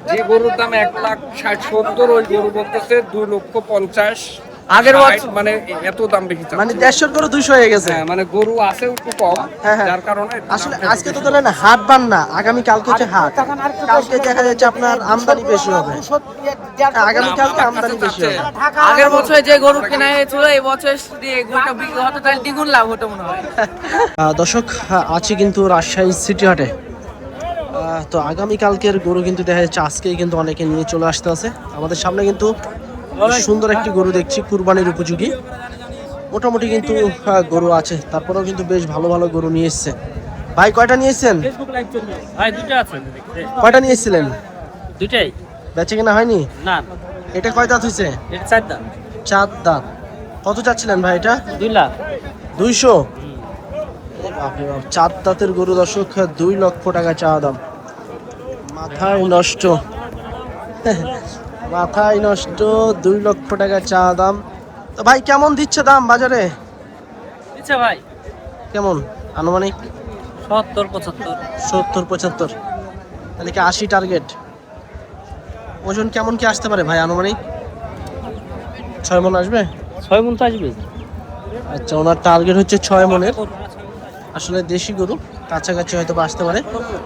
যে গরুর দাম 1,60,70 ওই গরু বলতেছে 2,50,000। আগের বছর মানে এত দাম বেশি চাচ্ছে। মানে 150 করে 200 হয়ে গেছে। হ্যাঁ, মানে গরু আছে একটু কম, হ্যাঁ, হ্যাঁ। যার কারণে আসলে আজকে তো ধরেন হাট বান না, আগামী কালকে হচ্ছে হাট। কালকে দেখা যাচ্ছে আপনার আমদানি বেশি হবে। আগামী কালকে আমদানি বেশি হবে। আগের বছর যে গরু কেনা হয়েছিল এই বছর যদি এই গরুটা বিক্রি হতো তাহলে দ্বিগুণ লাভ হতো মনে হয়। দর্শক আছি কিন্তু রাজশাহী সিটি হাটে। তো আগামী কালকের গরু কিন্তু দেখা যাচ্ছে আজকেই কিন্তু অনেকে নিয়ে চলে আসতে আছে। আমাদের সামনে কিন্তু সুন্দর একটি গরু দেখছি, কুরবানির উপযোগী। মোটামুটি কিন্তু গরু আছে, তারপরেও কিন্তু বেশ ভালো ভালো গরু নিয়ে এসছে। ভাই কয়টা নিয়েছেন? ভাই দুটো আছে। কয়টা নিয়েছিলেন? দুটাই। বেচে কেনা হয়নি? না, এটা কয় দাঁত হয়েছে? এটা 4 দাম। 4 দাঁত। কত চাচ্ছিলেন ভাই এটা? 2 লাখ। 200? বাপরে বাপ, 4 দাঁতের গরু দর্শক, 2 লক্ষ টাকা চাওয়া দাম। মাথায় নষ্ট, মাথায় নষ্ট, 2 লক্ষ টাকা চাওয়া দাম। তো ভাই কেমন দিচ্ছে দাম বাজারে? আচ্ছা ভাই, কেমন আনুমানিক? 70-75। 70-75, তাহলে কি 80 টার্গেট? ওজন কেমন কি আসতে পারে ভাই আনুমানিক? 6 মণ আসবে? 6 মণ তো আসবে। আচ্ছা, ওনার টার্গেট হচ্ছে 6 মণের। আসলে দেশি গরু, কাছাকাছি হয়তো বা আসতে পারে।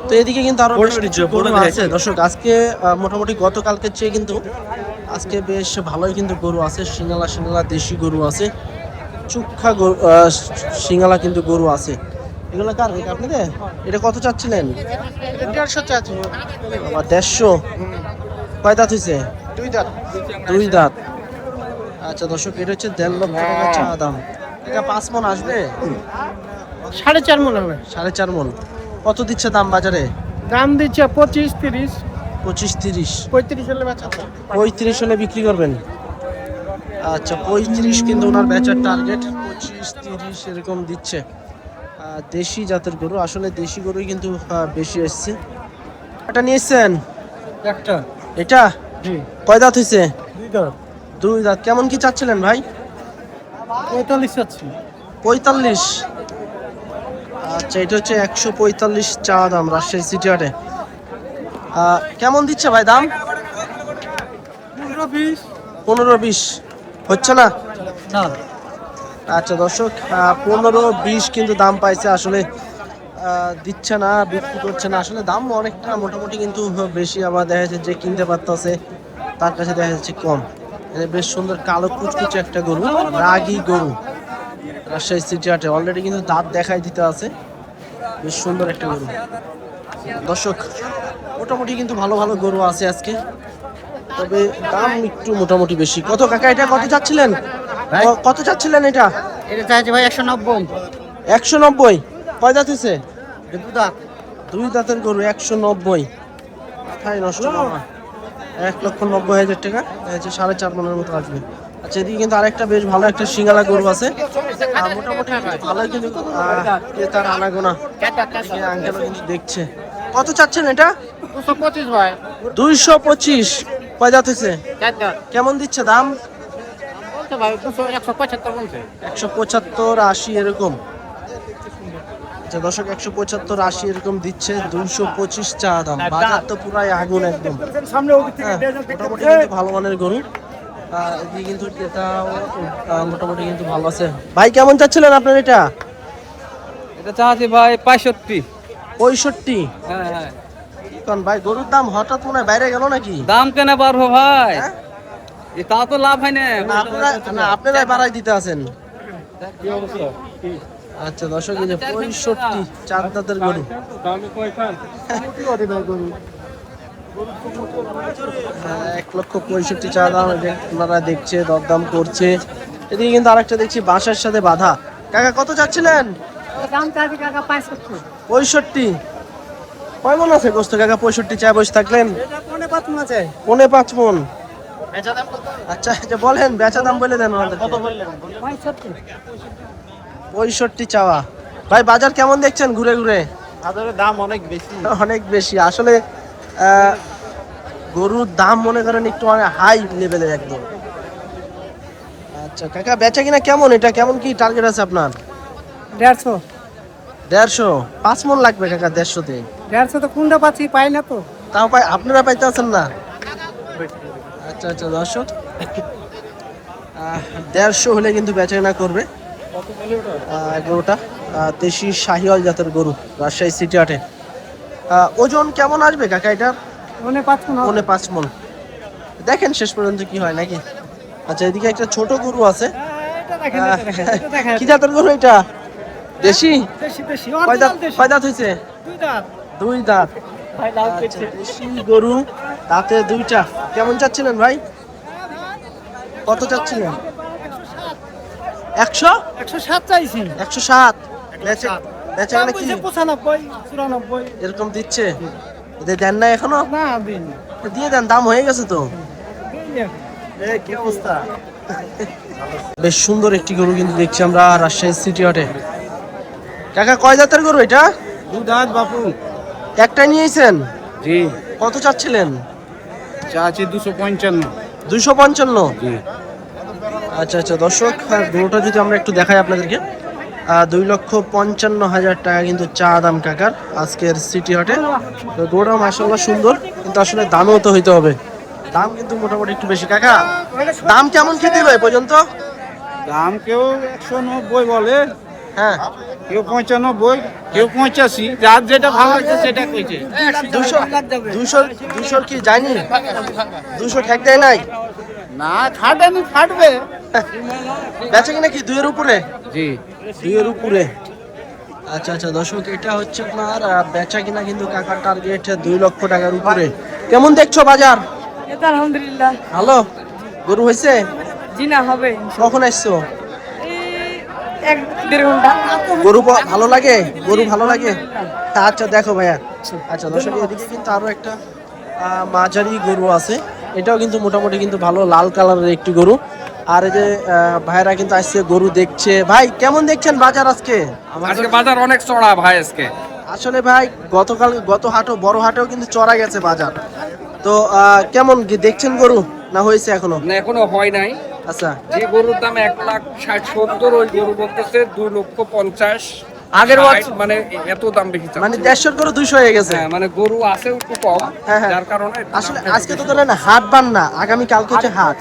তো এদিকে কিন্তু আরো বেশ কিছু গরু আছে দর্শক। আজকে মোটামুটি গতকালকের চেয়ে কিন্তু আজকে বেশ ভালোই কিন্তু গরু আছে। সিঙ্গালা সিঙ্গালা দেশি গরু আছে, চুক্ষা গরু, সিঙ্গালা কিন্তু গরু আছে। এগুলো কার? এটা আপনাদের? এটা কত চাচ্ছিলেন? 150 চাচ্ছি। আবার 150। কয় দাঁত হয়েছে? 2 দাঁত। 2 দাঁত। আচ্ছা দর্শক, এটা হচ্ছে 1.5 লক্ষ টাকা চা দাম। এটা 5 মণ আসবে? 4.5 মণ হবে। 4.5 মণ। কত দিচ্ছে দাম বাজারে? দাম দিচ্ছে 25-30। 25-30। 35 হলে বেচা। 35 হলে বিক্রি করবেন? আচ্ছা, 35 কিন্তু ওনার বেচার টার্গেট। 25-30 এরকম দিচ্ছে। দেশি জাতের গরু, আসলে দেশি গরুই কিন্তু বেশি এসছে। এটা নিয়েছেন? একটা। এটা জি। কয় দাঁত হয়েছে? 2 দাঁত। 2 দাঁত। কেমন কি চাচ্ছিলেন ভাই? 45 চাচ্ছি। 45। আচ্ছা, এটা হচ্ছে 145 চা দাম রাজশাহী সিটি হাটে। কেমন দিচ্ছে ভাই দাম? 15-20 হচ্ছে না? না। আচ্ছা দর্শক, 15-20 কিন্তু দাম পাইছে। আসলে দিচ্ছে না, বিক্রি করছে না। আসলে দাম অনেকটা মোটামুটি কিন্তু বেশি। আবার দেখা যাচ্ছে যে কিনতে পারতেছে তার কাছে দেখা যাচ্ছে কম। বেশ সুন্দর কালো কুচকুচে একটা গরু, রাগী গরু, রাজশাহী সিটি হাটে অলরেডি কিন্তু দাঁত দেখাই দিতে আছে। বেশ সুন্দর একটা গরু দর্শক। মোটামুটি কিন্তু ভালো ভালো গরু আছে আজকে, তবে দাম একটু মোটামুটি বেশি। কত কাকা এটা কত চাচ্ছিলেন? কত চাচ্ছিলেন এটা? এটা চাইছে ভাই 190। 190। কয় দাঁত হয়েছে? 2 দাঁত। 2 দাঁতের গরু 190। মাথায় নষ্ট বাবা। 1,90,000 টাকা। হচ্ছে 4.5 মণের মতো আসবে। আচ্ছা, এদিকে কিন্তু আরেকটা বেশ ভালো একটা সিঙ্গালা গরু আছে। মোটামুটি ভালোই কিন্তু তার আনাগোনা আঙ্কেল কিন্তু দেখছে। কত চাচ্ছেন এটা? 225 ভাই। 225। কয় দাঁত হয়েছে? 4 দাঁত। কেমন দিচ্ছে দাম? বলতে ভাই 175 বলছে। 175-80 এরকম। আচ্ছা দর্শক, 175-80 এরকম দিচ্ছে। 225 চা দাম। বাজার তো পুরাই আগুন একদম। মোটামুটি কিন্তু ভালো মানের গরু। এদিকে কিন্তু এটাও মোটামুটি কিন্তু ভালো আছে। ভাই কেমন চাচ্ছিলেন আপনার এটা? এটা চাচ্ছি ভাই 65। 65? হ্যাঁ হ্যাঁ। কারণ ভাই গরুর দাম হঠাৎ মনে হয় বাইরে গেল নাকি? দাম কেন পারবো ভাই? হ্যাঁ? তা তো লাভ হয় না। আপনারাই বাড়াই দিতে আছেন। আচ্ছা দর্শক, এই যে 65 চার দাঁতের গরু। 1,65,000 চা দাম। আপনারা দেখছে, দরদাম করছে। এদিকে কিন্তু আরেকটা দেখছি বাঁশের সাথে বাঁধা। কাকা কত চাচ্ছিলেন? দাম চাইছে কাকা 65। 65। কয় মন আছে গোস্ত কাকা? 65 চা বসে থাকলেন? এটা 5.5 মণ আছে। 5.5 মন। বেচা দাম কত? আচ্ছা, যে বলেন বেচা দাম বলে দেন আমাদের। কত বললেন? 65। 65 চাওয়া। ভাই বাজার কেমন দেখছেন ঘুরে ঘুরে? বাজারের দাম অনেক বেশি। অনেক বেশি আসলে। গরুর দাম মনে করেন একটু হাই লেভেলে একদম। আচ্ছা কাকা, বেচা কিনা কেমন? এটা কেমন কি টার্গেট আছে আপনার? 150। 150। 5 মন লাগবে কাকা 150-তে? 150 তো কোনটা পাচ্ছি, পাই না তো। তাও আপনারা পাইতে আছেন না? আচ্ছা আচ্ছা দর্শক 150 হলে কিন্তু বেচাকেনা করবে গরুটা। দেশি শাহিওয়াল জাতের গরু, রাজশাহী সিটি হাটে। ওজন কেমন আসবে কাকা এটা? 5 মণ। দেখেন শেষ পর্যন্ত কি হয় নাকি। আচ্ছা এদিকে একটা ছোট গরু আছে, কি জাতের গরু এটা? দেশি? কয় দাঁত হয়েছে? 2 দাঁত। আচ্ছা, দেশি গরু, দাঁতে 2টা। কেমন চাচ্ছিলেন ভাই? কত চাচ্ছিলেন? 107 চাইছি। 107। বেচাকেনা কি 95 94 এরকম দিচ্ছে? এদের দেন না এখনো? না দিন দিয়ে দেন, দাম হয়ে গেছে তো। কি অবস্থা? বেশ সুন্দর একটি গরু কিন্তু দেখছি আমরা রাজশাহী সিটি হাটে। কাকা কয় জাতের গরু এটা? 2 দাঁত বাপু। একটা নিয়েছেন? জি। কত চাচ্ছিলেন? চাচি 255। 255? জি। আচ্ছা আচ্ছা দর্শক, গরুটা যদি আমরা একটু দেখাই আপনাদেরকে, 2,55,000 টাকা কিন্তু চা দাম কাকার আজকের সিটি হাটে। তো গরুটা মাশাআল্লাহ সুন্দর, কিন্তু আসলে দামও তো হইতে হবে। দাম কিন্তু মোটামুটি একটু বেশি। কাকা দাম কেমন কি দিল এ পর্যন্ত? দাম কেউ 190 বলে, হ্যাঁ কেউ 95, কেউ 85, যার যেটা ভালো লাগছে সেটা কইছে। 200 কি যায়নি? 200 ঠেক দেয় নাই? না ফাটেনি, ফাটবে। বেচে কিনা কি 2-এর উপরে? জি। 2-এর উপরে। আচ্ছা আচ্ছা দর্শক, এটা হচ্ছে আপনার বেচা কিনা কিন্তু কাকার টার্গেট 2 লক্ষ টাকার উপরে। কেমন দেখছো বাজার? এটা আলহামদুলিল্লাহ ভালো। গরু হয়েছে? জি না হবে কখন আসছো? 1-1.5 ঘন্টা। গরু ভালো লাগে? গরু ভালো লাগে? আচ্ছা দেখো ভাইয়া। আচ্ছা দর্শক, এদিকে কিন্তু আরো একটা মাঝারি গরু আছে, এটাও কিন্তু মোটামুটি কিন্তু ভালো, লাল কালারের একটি গরু। আর এই যে ভাইরা কিন্তু আসছে গরু দেখছে। ভাই কেমন দেখছেন বাজার আজকে? আজকে বাজার অনেক চড়া ভাই আজকে। আসলে ভাই গত হাটও, বড় হাটেও কিন্তু চড়া গেছে বাজার। তো কেমন কি দেখছেন গরু, না হয়েছে এখনো? না এখনো হয় নাই। আচ্ছা, যে গরুর দাম 1,60,70, ওই গরু বলতেছে 2,50,000। আগের 60, বছর মানে এত দাম বেশি চাচ্ছে। মানে 150 গরু 200 হয়ে গেছে। হ্যাঁ, মানে গরু আছে একটু কম, হ্যাঁ, হ্যাঁ। যার কারণে আসলে আজকে তো ধরেন হাট বান না, আগামী কালকে হচ্ছে হাট।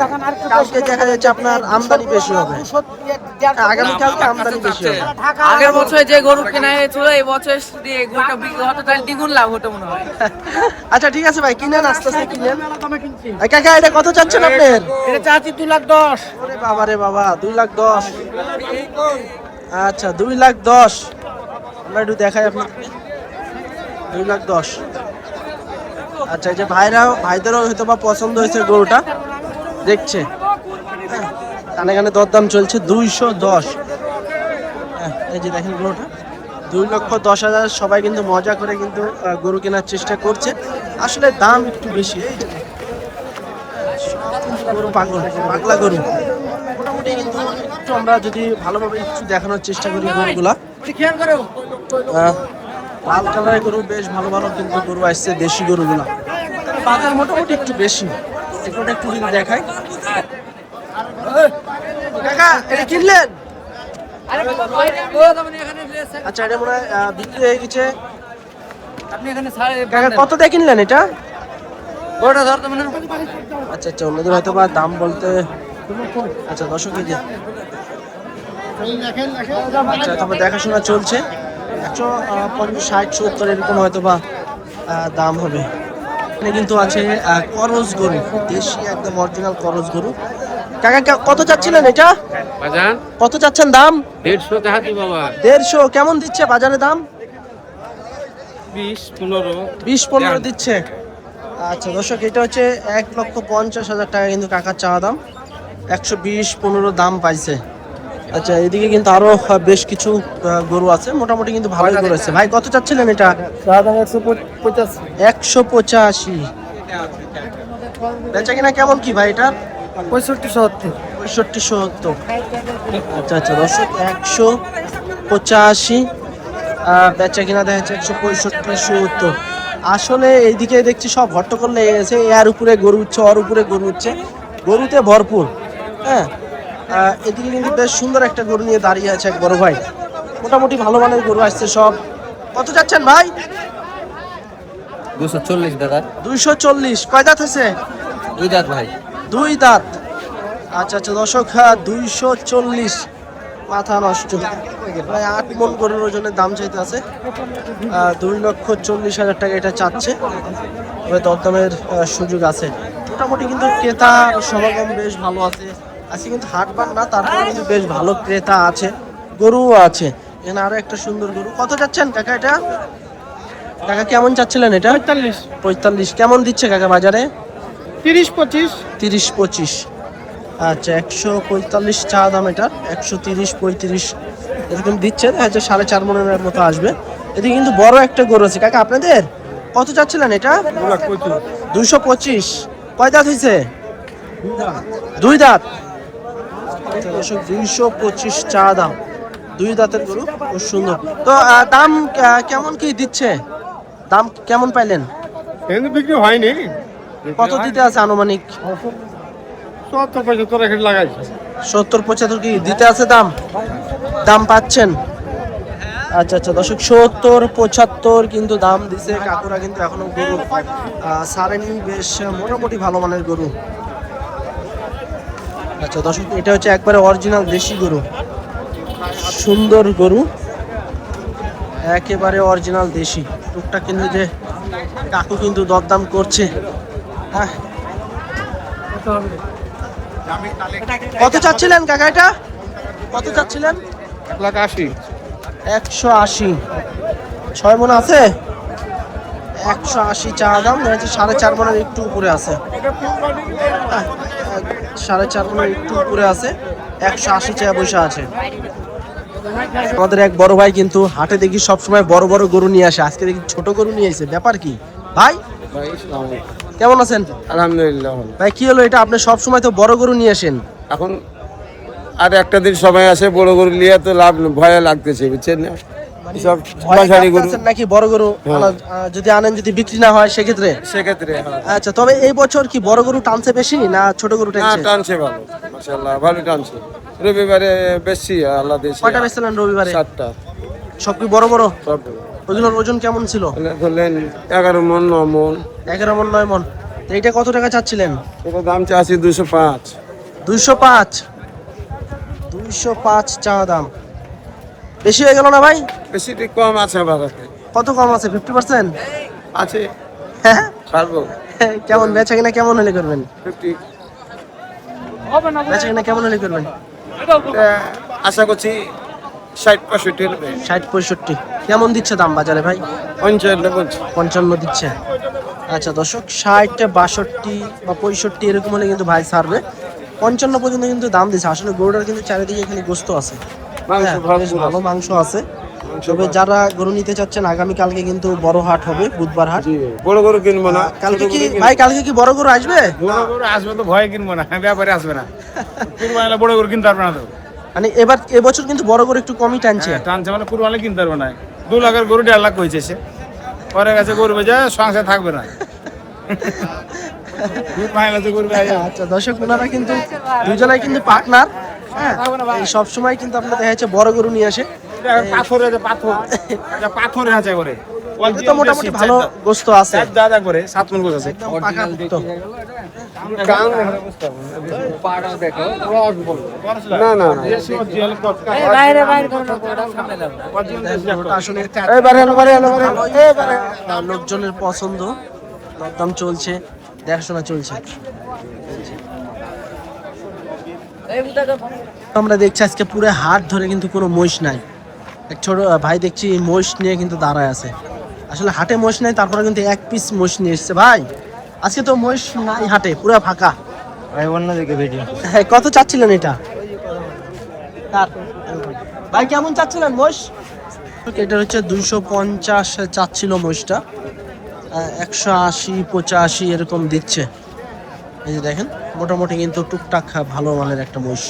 কালকে দেখা যাচ্ছে আপনার আমদানি বেশি হবে। আগামী কালকে আমদানি বেশি হবে। আগের বছর যে গরু কেনা হয়েছিল এই বছর দিয়ে গরুটা বিক্রি হতো তাহলে দ্বিগুণ লাভ হতো মনে হয়। আচ্ছা ঠিক আছে ভাই, কিনেন, আস্তে আস্তে কিনেন। কাকা এটা কত চাচ্ছেন আপনার? এটা চাচি 2,10,000। ওরে বাবা রে বাবা, 2,10,000। আচ্ছা 2,10,000 আমরা একটু দেখাই আপনাদেরকে। 2,10,000। আচ্ছা, এই যে ভাইদেরও হয়তো বা পছন্দ হয়েছে গরুটা, দেখছে। কানে কানে দরদাম চলছে 210। এই যে দেখেন গরুটা 2,10,000। সবাই কিন্তু মজা করে কিন্তু গরু কেনার চেষ্টা করছে, আসলে দাম একটু বেশি। গরু পাগলা গরু মোটামুটি কিন্তু একটু আমরা যদি ভালোভাবে একটু দেখানোর চেষ্টা করি গরুগুলা। লাল কালারের গরু বেশ ভালো ভালো কিন্তু গরু আসছে, দেশি গরুগুলা। তবে বাজার মোটামুটি একটু বেশি। এগুলোটা একটু যদি দেখাই। কাকা এটা কিনলেন? আচ্ছা, এটা মনে হয় বিক্রি হয়ে গেছে। আপনি এখানে কাকা কত দিয়ে কিনলেন এটা? গরুটা ধরতে মানে আচ্ছা আচ্ছা, অন্যদের হয়তো বা দাম বলতে। আচ্ছা দর্শক, এই যে আচ্ছা, তারপর দেখাশোনা চলছে। 150, 60, 70 এরকম হয়তো বা দাম হবে। এখানে কিন্তু আছে করজ গরু, দেশি একদম অরিজিনাল করজ গরু। কাকা কত চাচ্ছিলেন এটা? বাজার কত চাচ্ছেন দাম? 150 টাকা দি বাবা। 150 কেমন দিচ্ছে বাজারে দাম? 20-15 20-15 দিচ্ছে। আচ্ছা দর্শক, এটা হচ্ছে 1,50,000 টাকা কিন্তু কাকার চাওয়া দাম। 120-15 দাম পাইছে। আচ্ছা, এদিকে কিন্তু আরো বেশ কিছু গরু আছে, মোটামুটি কিন্তু ভালোই গরু আছে। ভাই কত চাচ্ছিলেন এটা? 185। বেচা কিনা কেমন কি ভাই এটা? 65-70। 65-70। আচ্ছা আচ্ছা দর্শক, 185 বেচা কিনা দেখা যাচ্ছে 165-70। আসলে এইদিকে দেখছি সব হট্টগোল লেগে গেছে, এর উপরে গরু উঠছে, ওর উপরে গরু উঠছে, গরুতে ভরপুর। হ্যাঁ, এদিকে কিন্তু বেশ সুন্দর একটা গরু নিয়ে দাঁড়িয়ে আছে এক বড় ভাই। মোটামুটি ভালো মানের গরু আসছে সব। কত যাচ্ছেন ভাই? 240 দাদা। 240। কয় দাঁত হয়েছে? 2 দাঁত ভাই। 2 দাঁত। আচ্ছা আচ্ছা দর্শক, 240 মাথা নষ্ট, প্রায় 8 মণ গরুর ওজনের দাম চাইতে আছে। 2,40,000 টাকা এটা চাচ্ছে, তবে দরদামের সুযোগ আছে। মোটামুটি কিন্তু ক্রেতার সমাগম বেশ ভালো আছে আজকে, কিন্তু হাট বার না, তারপরে কিন্তু বেশ ভালো ক্রেতা আছে, গরুও আছে। এখানে আরো একটা সুন্দর গরু। কত যাচ্ছেন কাকা এটা? কাকা কেমন চাচ্ছিলেন এটা? 45। কেমন দিচ্ছে কাকা বাজারে? 30-25। 30-25। আচ্ছা, 145 চা দাম এটা, 130-35 এরকম দিচ্ছে। হয়তো 4.5 মণের মতো আসবে। এদিকে কিন্তু বড় একটা গরু আছে কাকা আপনাদের। কত চাচ্ছিলেন এটা? 225। কয় দাঁত হয়েছে? 2 দাঁত। 225 চা দাম, 2 দাঁতের গরু, খুব সুন্দর। তো দাম কেমন কি দিচ্ছে? দাম কেমন পাইলেন? বিক্রি হয়নি। কত দিতে আছে আনুমানিক? 70-75 লাগাইছে। 70-75 কি দিতে আছে দাম? দাম পাচ্ছেন? আচ্ছা আচ্ছা দর্শক, 70-75 কিন্তু দাম দিছে কাকুরা, কিন্তু এখনো গরু সারেনি, বেশ মোটামুটি ভালো মানের গরু। আচ্ছা দর্শক, এটা হচ্ছে একবারে অরিজিনাল দেশি গরু, সুন্দর গরু, একেবারে অরিজিনাল দেশি। টুকটাক কিন্তু যে কাকু কিন্তু দরদাম করছে। হ্যাঁ, কত চাচ্ছিলেন কাকা এটা? কত চাচ্ছিলেন? 1,80,000। 180। 6 মণ আছে? 180 চা দাম, 4.5 মণের একটু উপরে আছে। 4.5 মণের একটু উপরে আছে, 180 চা বসে আছে। আমাদের এক বড় ভাই কিন্তু হাটে দেখি সবসময় বড় বড় গরু নিয়ে আসে, আজকে দেখি ছোট গরু নিয়ে এসে, ব্যাপার কি ভাই? কেমন আছেন? আলহামদুলিল্লাহ। ভাই কি হলো এটা, আপনি সবসময় তো বড় গরু নিয়ে আসেন, এখন আর একটা দিন সময় আছে, বড় গরু নিয়ে তো লাভ ভয় লাগতেছে, বুঝছেন না? সব বাসারি গরু নাকি বড় গরু যদি আনেন, যদি বিক্রি না হয় সেক্ষেত্রে? সেক্ষেত্রে আচ্ছা, তবে এই বছর কি বড় গরু টানছে বেশি না ছোট গরু টানছে? টানছে ভালো, মাশাআল্লাহ ভালো টানছে। রবিবারে বেশি আল্লাহ দিয়েছে। কয়টা বেচলেন রবিবারে? 7টা। সব কি বড় বড়? সব ওগুলোর ওজন কেমন ছিল? ধরলেন 11 মণ 9 মণ। 11 মণ 9 মণ। তো এটা কত টাকা চাচ্ছিলেন? এটা দাম চাচ্ছি 205। 205। 205 চা দাম, বেশি হয়ে গেল না ভাই? বেশি একটু কম আছে বাজারে। কত কম আছে? 50% আছে, হ্যাঁ। ছাড়বো। কেমন বেচা কিনা কেমন হলে করবেন? 50 বেচা কিনা কেমন হলে করবেন? আশা করছি 60-65 হবে। 60-65 কেমন দিচ্ছে দাম বাজারে ভাই? 55 দিচ্ছে। আচ্ছা দর্শক, 60-62 বা 65 এরকম হলে কিন্তু ভাই ছাড়বে। 55 পর্যন্ত কিন্তু দাম দিচ্ছে। আসলে গরুটার কিন্তু চারিদিকে এখানে গোস্ত আছে, বেশ ভালো মাংস আছে। তবে যারা গরু নিতে চাচ্ছেন, আগামী কালকে কিন্তু বড় হাট হবে, বুধবার হাট। বড় গরু কিনবো না কালকে কি ভাই, কালকে কি বড় গরু আসবে? বড় গরু আসবে তো ভয় কিনবো না, ব্যাপারে আসবে না। কুরবানি বড় গরু কিনতে পারবে না তো। মানে এবছর কিন্তু বড় গরু একটু কমই টানছে। টানছে মানে কুরবানি কিনতে পারবে না। 2 লাখের গরু 1.5 লাখ হয়েছে, সে পরে গেছে গরু বেজে সংসার থাকবে না। আচ্ছা দর্শক, ওনারা কিন্তু দুজনাই কিন্তু পার্টনার। হ্যাঁ, সব সময় কিন্তু আপনার দেখা যাচ্ছে বড় গরু নিয়ে আসে। পাথরে আছে করে, তো মোটামুটি ভালো গোস্ত আছে, দাদা করে 7 মণ গোছ আছে। একদম পাকাপোক্ত। না না গরুটা আসলে লোকজনের পছন্দ, দরদাম চলছে, দেখাশোনা চলছে। আমরা দেখছি আজকে পুরো হাট ধরে কিন্তু কোনো মহিষ নাই। এক ছোট ভাই দেখছি মহিষ নিয়ে কিন্তু দাঁড়ায় আছে। আসলে হাটে মহিষ নাই, তারপরে কিন্তু 1 পিস মহিষ নিয়ে এসছে। ভাই আজকে তো মহিষ নাই হাটে, পুরো ফাঁকা। হ্যাঁ, কত চাচ্ছিলেন এটা? ভাই কেমন চাচ্ছিলেন মহিষ? এটা হচ্ছে 250 চাচ্ছিল মহিষটা, 180-85 এরকম দিচ্ছে। এই যে দেখেন, মোটামুটি কিন্তু টুকটাক ভালো মানের একটা মহিষ।